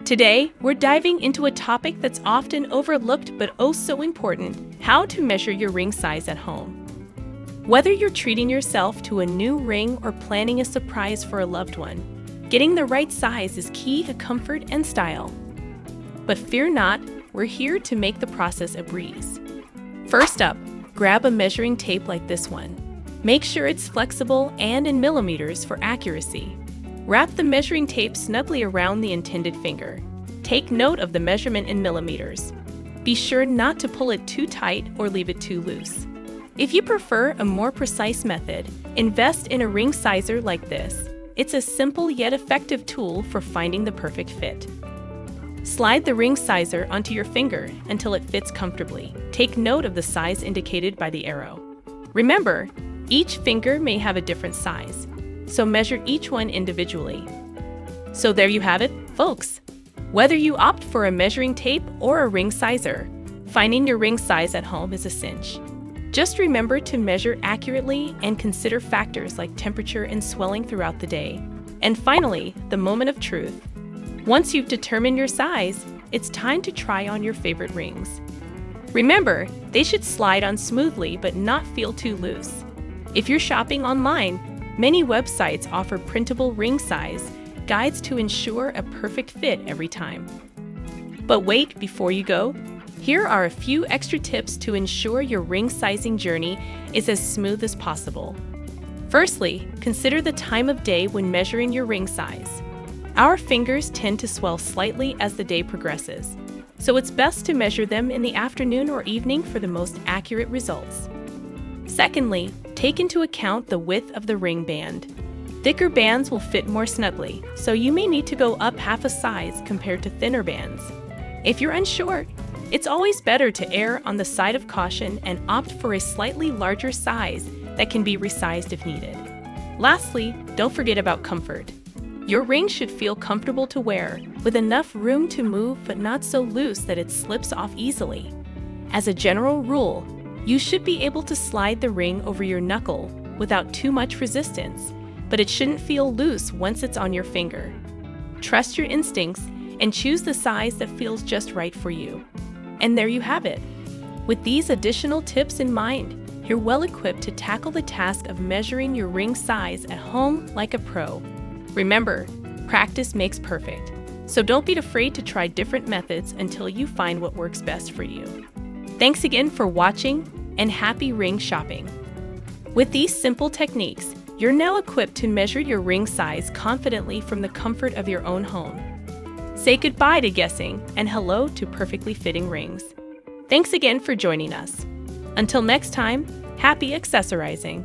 Today, we're diving into a topic that's often overlooked but oh so important: how to measure your ring size at home. Whether you're treating yourself to a new ring or planning a surprise for a loved one, getting the right size is key to comfort and style. But fear not, we're here to make the process a breeze. First up, grab a measuring tape like this one. Make sure it's flexible and in millimeters for accuracy. Wrap the measuring tape snugly around the intended finger. Take note of the measurement in millimeters. Be sure not to pull it too tight or leave it too loose. If you prefer a more precise method, invest in a ring sizer like this. It's a simple yet effective tool for finding the perfect fit. Slide the ring sizer onto your finger until it fits comfortably. Take note of the size indicated by the arrow. Remember, each finger may have a different size, so measure each one individually. So there you have it, folks. Whether you opt for a measuring tape or a ring sizer, finding your ring size at home is a cinch. Just remember to measure accurately and consider factors like temperature and swelling throughout the day. And finally, the moment of truth. Once you've determined your size, it's time to try on your favorite rings. Remember, they should slide on smoothly but not feel too loose. If you're shopping online, many websites offer printable ring size guides to ensure a perfect fit every time. But wait, before you go, here are a few extra tips to ensure your ring sizing journey is as smooth as possible. Firstly, consider the time of day when measuring your ring size. Our fingers tend to swell slightly as the day progresses, so it's best to measure them in the afternoon or evening for the most accurate results. Secondly, take into account the width of the ring band. Thicker bands will fit more snugly, so you may need to go up half a size compared to thinner bands. If you're unsure, it's always better to err on the side of caution and opt for a slightly larger size that can be resized if needed. Lastly, don't forget about comfort. Your ring should feel comfortable to wear, with enough room to move but not so loose that it slips off easily. As a general rule, you should be able to slide the ring over your knuckle without too much resistance, but it shouldn't feel loose once it's on your finger. Trust your instincts and choose the size that feels just right for you. And there you have it. With these additional tips in mind, you're well equipped to tackle the task of measuring your ring size at home like a pro. Remember, practice makes perfect, so don't be afraid to try different methods until you find what works best for you. Thanks again for watching, and happy ring shopping! With these simple techniques, you're now equipped to measure your ring size confidently from the comfort of your own home. Say goodbye to guessing and hello to perfectly fitting rings. Thanks again for joining us. Until next time, happy accessorizing!